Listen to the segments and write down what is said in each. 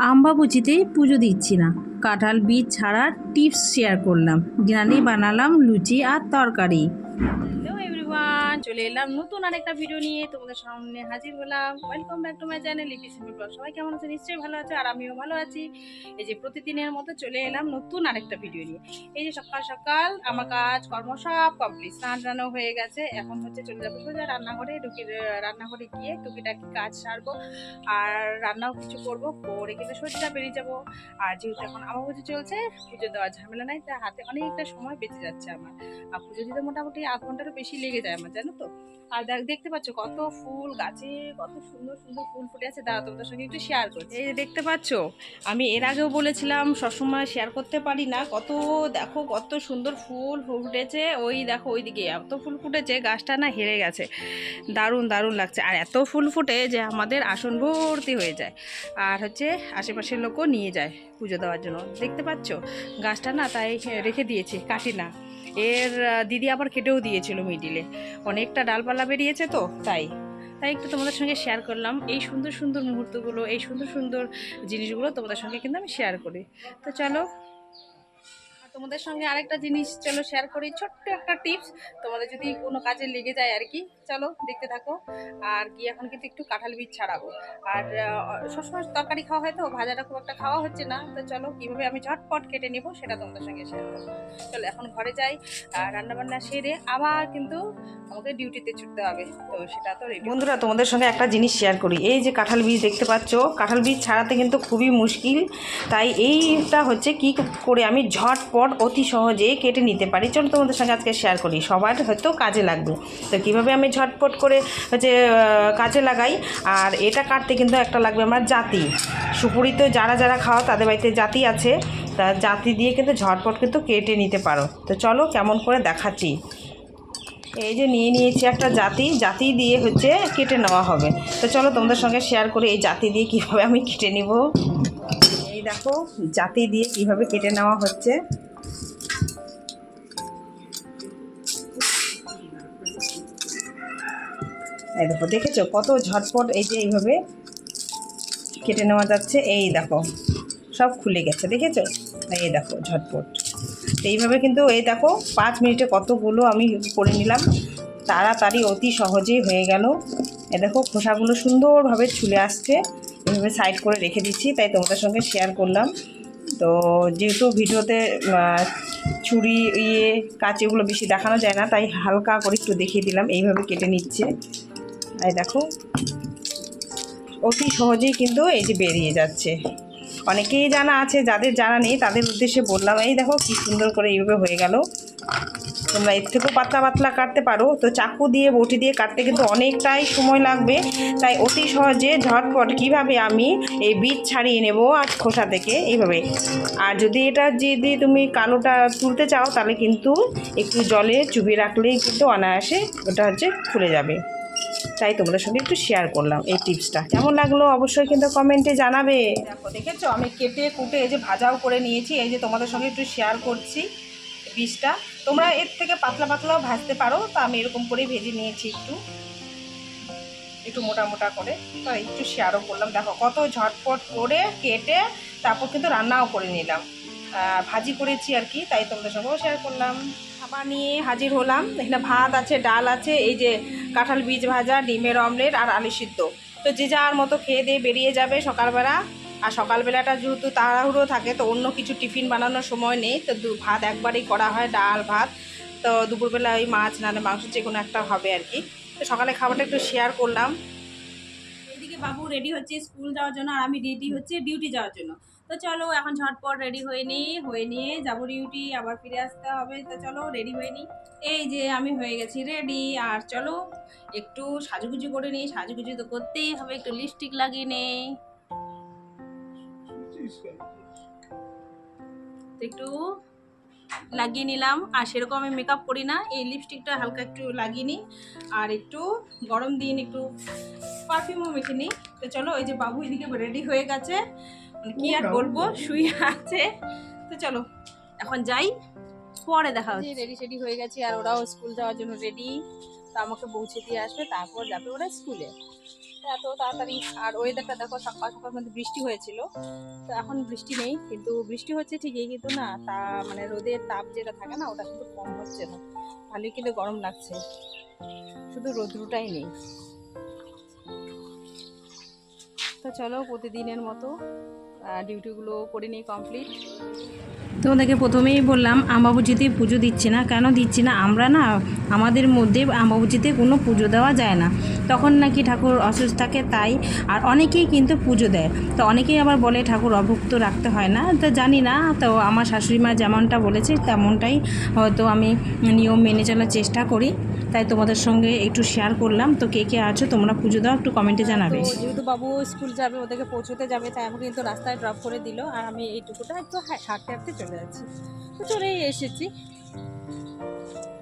আমবাবুচিতে পুজো দিচ্ছি না, কাঁঠাল বীজ ছাড়ার টিপস শেয়ার করলাম। গ্রানি বানালাম লুচি আর তরকারি। হ্যালো এভরিওয়ান, চলে এলাম নতুন আরেকটা ভিডিও নিয়ে তোমাদের সামনে হাজির হলাম। Welcome back to my channel লিপি সিম্পল ব্লগ। সবাই কেমন আছে? নিশ্চয়ই ভালো আছে, আর আমিও ভালো আছি। এই যে প্রতিদিনের মতো চলে এলাম নতুন আরেকটা ভিডিও নিয়ে। এই যে সকাল সকাল আমার কাজ কর্ম সব কমপ্লিট, স্নান টানও হয়ে গেছে। এখন হচ্ছে চলে যাবো সোজা রান্নাঘরে, রান্নাঘরে গিয়ে টুকিটাকি কাজ সারবো, আর রান্নাও কিছু করবো, করে কিন্তু সোজা বেরিয়ে যাবো। আর যেহেতু এখন আমাবুঝি চলছে, পুজো দেওয়ার ঝামেলা নাই, তাই হাতে অনেকটা সময় বেঁচে যাচ্ছে আমার। আর পুজো দিতে মোটামুটি আধ ঘন্টারও বেশি লেগে যায় আমার, জানো তো। আর দেখতে পাচ্ছ কত ফুল গাছে, কত সুন্দর সুন্দর ফুল ফুটে আছে। দাঁড়া তোমাদের সঙ্গে একটু শেয়ার করছি। এই যে দেখতে পাচ্ছ, আমি এর আগেও বলেছিলাম সবসময় শেয়ার করতে পারি না। কত দেখো কত সুন্দর ফুল ফুটেছে, ওই দেখো ওইদিকে এত ফুল ফুটেছে, গাছটা না হেরে গেছে। দারুণ দারুণ লাগছে, আর এত ফুল ফুটে যে আমাদের আসন ভর্তি হয়ে যায়, আর হচ্ছে আশেপাশের লোকও নিয়ে যায় পুজো দেওয়ার জন্য। দেখতে পাচ্ছ গাছটা না, তাই রেখে দিয়েছি, কাটি না। এর দিদি আবার কেটেও দিয়েছিল মিডিলে, অনেকটা ডালপালা বেরিয়েছে তো, তাই তাই একটু তোমাদের সঙ্গে শেয়ার করলাম। এই সুন্দর সুন্দর মুহূর্তগুলো, এই সুন্দর সুন্দর জিনিসগুলো তোমাদের সঙ্গে কিন্তু আমি শেয়ার করি। তো চলো তোমাদের সঙ্গে আরেকটা জিনিস চলো শেয়ার করি, ছোট্ট একটা টিপস, তোমাদের যদি কোনো কাজে লেগে যায় আর কি। চলো দেখতে থাকো। আর কি এখন কিন্তু একটু কাঁঠাল বীজ ছাড়াবো। আর সবসময় তরকারি খাওয়া হয় তো, ভাজাটা খুব একটা খাওয়া হচ্ছে না। তো চলো কীভাবে আমি ঝটপট কেটে নেবো সেটা তোমাদের সঙ্গে শেয়ার করবো। চলো এখন ঘরে যাই, রান্নাবান্না সেরে আবার কিন্তু আমাকে ডিউটিতে ছুটতে হবে, তো সেটা তো রেডি। বন্ধুরা তোমাদের সঙ্গে একটা জিনিস শেয়ার করি, এই যে কাঁঠাল বীজ দেখতে পাচ্ছ, কাঁঠাল বীজ ছাড়াতে কিন্তু খুবই মুশকিল। তাই এইটা হচ্ছে কি করে আমি ঝটপট অতি সহজে কেটে নিতে পারি, চলো তোমাদের সঙ্গে আজকে শেয়ার করি। সবার হয়তো কাজে লাগবে, তো কীভাবে আমি ঝটপট করে হচ্ছে কাজে লাগাই। আর এটা কাটতে কিন্তু একটা লাগবে আমার জাতি। সুপুরি তো যারা যারা খাওয়া তাদের বাড়িতে জাতি আছে, তা জাতি দিয়ে কিন্তু ঝটপট কিন্তু কেটে নিতে পারো। তো চলো কেমন করে দেখাচ্ছি। এই যে নিয়ে নিয়েছি একটা জাতি, জাতি দিয়ে হচ্ছে কেটে নেওয়া হবে। তো চলো তোমাদের সঙ্গে শেয়ার করি এই জাতি দিয়ে কীভাবে আমি কেটে নিব। এই দেখো জাতি দিয়ে কিভাবে কেটে নেওয়া হচ্ছে। এই দেখো, দেখেছো কত ঝটপট, এই যে এইভাবে কেটে নেওয়া যাচ্ছে। এই দেখো সব খুলে গেছে, দেখেছো? এই দেখো ঝটপট এইভাবে কিন্তু, এই দেখো 5 মিনিটে কতগুলো আমি করে নিলাম, তাড়াতাড়ি অতি সহজেই হয়ে গেল। এই দেখো খোসাগুলো সুন্দরভাবে ছুলে আসছে, এইভাবে সাইড করে রেখে দিচ্ছি, তাই তোমাদের সঙ্গে শেয়ার করলাম। তো যেহেতু ভিডিওতে ছুরি কাঁচিগুলো বেশি দেখানো যায় না, তাই হালকা করে একটু দেখিয়ে দিলাম এইভাবে কেটে নিচ্ছে। এই দেখো অতি সহজেই কিন্তু এই যে বেরিয়ে যাচ্ছে। অনেকেই জানা আছে, যাদের জানা নেই তাদের উদ্দেশ্যে বললাম। এই দেখো কি সুন্দর করে এইভাবে হয়ে গেল। তোমরা এর থেকেও পাতলা পাতলা কাটতে পারো, তো চাকু দিয়ে বটি দিয়ে কাটতে কিন্তু অনেকটাই সময় লাগবে। তাই অতি সহজে ঝটপট কিভাবে আমি এই বীজ ছাড়িয়ে নেব আর খোসা থেকে এইভাবে। আর যদি এটা যদি তুমি কালোটা তুলতে চাও, তাহলে কিন্তু একটু জলে চুবিয়ে রাখলেই কিন্তু অনায়াসে ওটা হচ্ছে খুলে যাবে। তাই তোমাদের সঙ্গে একটু শেয়ার করলাম এই টিপসটা। কেমন লাগলো অবশ্যই কিন্তু কমেন্টে জানাবে। দেখো দেখেছো আমি কেটে কুটে এই যে ভাজাও করে নিয়েছি, এই যে তোমাদের সঙ্গে একটু শেয়ার করছি বীজটা। তোমরা এর থেকে পাতলা পাতলাও ভাজতে পারো, তো আমি এরকম করেই ভেজে নিয়েছি, একটু একটু মোটা মোটা করে। তো একটু শেয়ারও করলাম, দেখো কত ঝটপট করে কেটে তারপর কিন্তু রান্নাও করে নিলাম, ভাজি করেছি আর কি, তাই তোমাদের সঙ্গেও শেয়ার করলাম। খাবার নিয়ে হাজির হলাম, এখানে ভাত আছে, ডাল আছে, এই যে কাঁঠাল বীজ ভাজা, ডিমের অমলেট আর আলু সিদ্ধ। তো যে যার মতো খেয়ে দিয়ে বেরিয়ে যাবে সকালবেলা। আর সকালবেলাটা যেহেতু তাড়াহুড়ো থাকে, তো অন্য কিছু টিফিন বানানোর সময় নেই, তো ভাত একবারেই করা হয়, ডাল ভাত। তো দুপুরবেলা ওই মাছ নাহলে মাংস যে কোনো একটা হবে আর কি। তো সকালে খাবারটা একটু শেয়ার করলাম। এদিকে বাবু রেডি হচ্ছে স্কুল যাওয়ার জন্য, আর আমি রেডি হচ্ছে ডিউটি যাওয়ার জন্য। তো চলো এখন ঝটপট রেডি হয়ে নিয়ে যাবো ডিউটি, আবার ফিরে আসতে হবে। তো চলো রেডি হয়ে নিই। এই যে আমি হয়ে গেছি রেডি, আর চলো একটু সাজুগুজু করে নিই। সাজুগুজু তো করতেই হবে, একটু লিপস্টিক লাগিয়ে নেই, একটু লাগিয়ে নিলাম। আর সেরকম আমি মেকআপ করি না, এই লিপস্টিকটা হালকা একটু লাগিয়ে নিই, আর একটু গরম দিন একটু পারফিউমও মেখে নিই। তো চলো ওই যে বাবু এদিকে রেডি হয়ে গেছে, কি আর বলবো, শুয়ে আছে। তো চলো এখন যাই, পরে দেখা হচ্ছে। রেডি সেডি হয়ে গেছি, আর ওরাও স্কুল যাওয়ার জন্য রেডি। তো আমাকে পৌঁছে দিয়ে আসবে, তারপর যাবে ওরা স্কুলে। তো এত তাড়াতাড়ি, আর ওয়েদারটা দেখো, সকাল সকাল মধ্যে বৃষ্টি হয়েছিল, তো এখন বৃষ্টি নেই, কিন্তু বৃষ্টি হচ্ছে ঠিকই, কিন্তু না তা মানে রোদের তাপ যেটা থাকে না, ওটা কিন্তু কম হচ্ছে না, ভালোই কিন্তু গরম লাগছে, শুধু রোদ্রুটাই নেই। তো চলো প্রতিদিনের মতো ডিউটিগুলো করে নিই কমপ্লিট। তোমাদেরকে প্রথমেই বললাম আম্বাবুচিতে পুজো দিচ্ছি না, কেন দিচ্ছি না, আমরা না আমাদের মধ্যে আম্বাবুচিতে কোনো পুজো দেওয়া যায় না, তখন নাকি ঠাকুর অসুস্থ থাকে তাই। আর অনেকেই কিন্তু পুজো দেয়, তো অনেকেই আবার বলে ঠাকুর অভুক্ত রাখতে হয় না, তো জানি না, তো আমার শাশুড়ি মা যেমনটা বলেছে তেমনটাই হয়তো আমি নিয়ম মেনে চলার চেষ্টা করি, তাই তোমাদের সঙ্গে একটু শেয়ার করলাম। তো কে কে আছো তোমরা পুজো দাও, একটু কমেন্টে জানাবে। তো যেহেতু বাবু স্কুল যাবে, ওদেরকে পৌঁছতে যাবে, তাই আমাকে কিন্তু রাস্তায় ড্রপ করে দিল, আর আমি এইটুকুটা একটু হাঁটতে হাঁটতে চলে যাচ্ছি। তো চলেই এসেছি,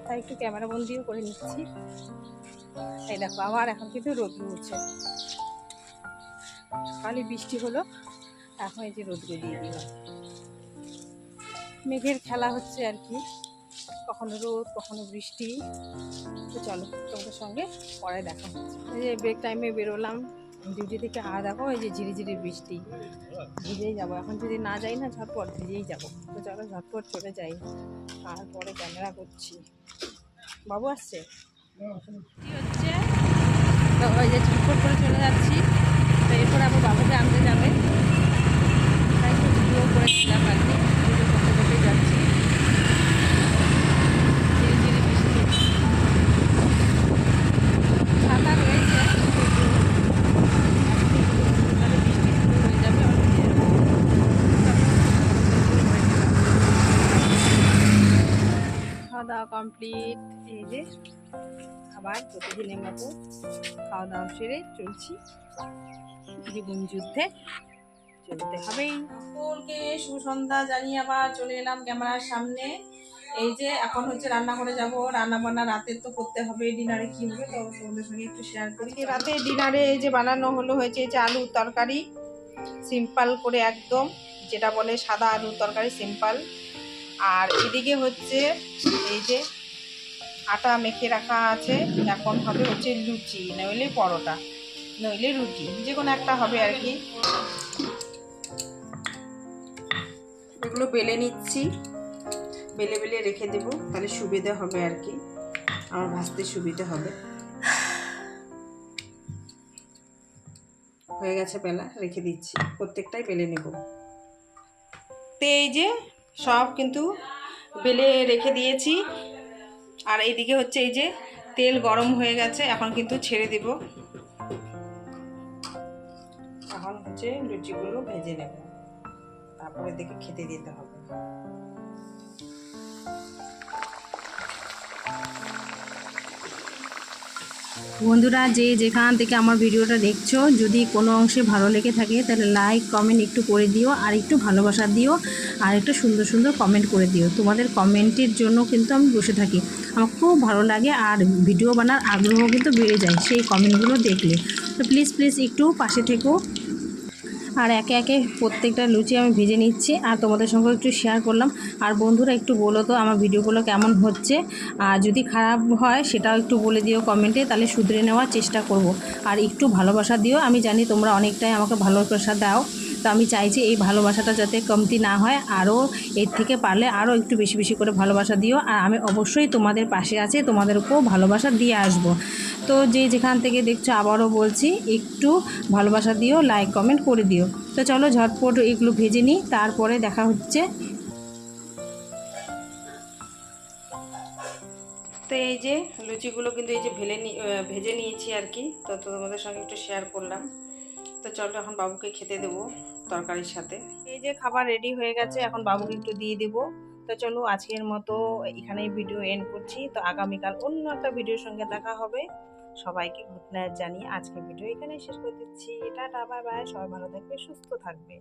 তাই একটু ক্যামেরা বন্দিও করে নিচ্ছি। এই দেখো আবার এখন কিন্তু রোদ উঠছে, খালি বৃষ্টি হলো, এখন এই যে রোদ দিয়ে দিল, মেঘের খেলা হচ্ছে আর কি, কখনো রোদ কখনো বৃষ্টি। তো চলো তোমাদের সঙ্গে পরে দেখা হচ্ছে। এই যে ব্রেক টাইমে বেরোলাম ডিউটি থেকে, আর দেখো এই যে ঝিরিঝিরি বৃষ্টি, ভিজেই যাবো, এখন যদি না যাই না ঝটপট ভিজেই যাবো। তো চলো ঝটপট চলে যাই, আর পরে ক্যামেরা করছি। বাবু আসছে কি হচ্ছে, তো ওই যে ঝটপট করে চলে যাচ্ছি, তো এরপর আবার বাবুকে আনতে যাবে, তাই একটু ভিডিও করেছিলাম আর কি, ভিডিও করতে করতে যাচ্ছি। ঝিরিঝিরি বৃষ্টি, ছাতা রয়েছে, বৃষ্টি শুরু হয়ে যাবে। খাওয়া দাওয়া কমপ্লিট, এই যে আবার প্রতিদিনের মতো খাওয়া দাওয়া সেরে চলছি, জীবন যুদ্ধে চলতে হবেই। সকলকে শুভ সন্ধ্যা জানিয়ে আবার চলে এলাম ক্যামেরার সামনে। এই যে এখন হচ্ছে রান্না করে যাব, রান্না বান্না রাতের তো করতে হবে, ডিনারে কি হবে তো তোমাদের সঙ্গে একটু শেয়ার করি। রাতে ডিনারে এই যে বানানো হয়েছে এই যে আলুর তরকারি, সিম্পল করে একদম, যেটা বলে সাদা আলুর তরকারি সিম্পল। আর এদিকে হচ্ছে এই যে আটা মেখে রাখা আছে, এখন হবে হচ্ছে লুচি, নইলে পরোটা, নইলে রুটি, যে কোনো একটা হবে আর কি। এগুলো বেলে নিচ্ছি, বেলে বেলে রেখে দেবো, তাহলে সুবিধা হবে আর কি, আমার ভাজতে সুবিধা হবে। হয়ে গেছে বেলা, রেখে দিচ্ছি, প্রত্যেকটাই বেলে নেব। তো এই যে সব কিন্তু বেলে রেখে দিয়েছি, আর এইদিকে হচ্ছে এই যে তেল গরম হয়ে গেছে, এখন কিন্তু ছেড়ে দেব, এখন হচ্ছে লুচিগুলো ভেজে নেব, তারপরে দেখে খেতে দিতে হবে। বন্ধুরা যে যেখান থেকে আমার ভিডিওটা দেখছো, যদি কোনো অংশে ভালো লেগে থাকে তাহলে লাইক কমেন্ট একটু করে দিও, আর একটু ভালোবাসা দিও, আর একটু সুন্দর সুন্দর কমেন্ট করে দিও। তোমাদের কমেন্টের জন্য কিন্তু আমি বসে থাকি, আমার খুব ভালো লাগে, আর ভিডিও বানার আগ্রহ কিন্তু বেড়ে যায় সেই কমেন্টগুলো দেখলে। তো প্লিজ প্লিজ একটু পাশে থেকো। আর একে একে প্রত্যেকটা লুচি আমি ভেজে নিচ্ছি, আর তোমাদের সঙ্গে একটু শেয়ার করলাম। আর বন্ধুরা একটু বলো তো আমার ভিডিওগুলো কেমন হচ্ছে, আর যদি খারাপ হয় সেটাও একটু বলে দিও কমেন্টে, তাহলে শুধরে নেওয়ার চেষ্টা করব। আর একটু ভালোবাসা দিও, আমি জানি তোমরা অনেকটাই আমাকে ভালোবাসা দাও, তো আমি চাইছি এই ভালোবাসাটা যাতে কমতি না হয়, আরও এর থেকে পারলে আরও একটু বেশি বেশি করে ভালোবাসা দিও, আর আমি অবশ্যই তোমাদের পাশে আছি, তোমাদেরকেও ভালোবাসা দিয়ে আসব। তো যে যেখান থেকে দেখছো আবারও বলছি একটু ভালোবাসা দিও, লাইক কমেন্ট করে দিও। তো চলো ঝটপট এগুলো ভেজে নিই, তারপরে দেখা হচ্ছে। তো এই যে লুচিগুলো কিন্তু এই যে ভেজে নিয়েছি আর কি, তো তোমাদের সঙ্গে একটু শেয়ার করলাম। তো চলো এখন বাবুকে খেতে দেবো তরকারির সাথে। এই যে খাবার রেডি হয়ে গেছে, এখন বাবুকে একটু দিয়ে দেবো। তো চলো আজকের মতো এখানেই ভিডিও এন্ড করছি, তো আগামীকাল অন্য একটা ভিডিওর সঙ্গে দেখা হবে। সবাইকে গুড নাইট জানিয়ে আজকের ভিডিও এখানেই শেষ করে দিচ্ছি। টাটা বাই বাই, সবাই ভালো থাকবে, সুস্থ থাকবে।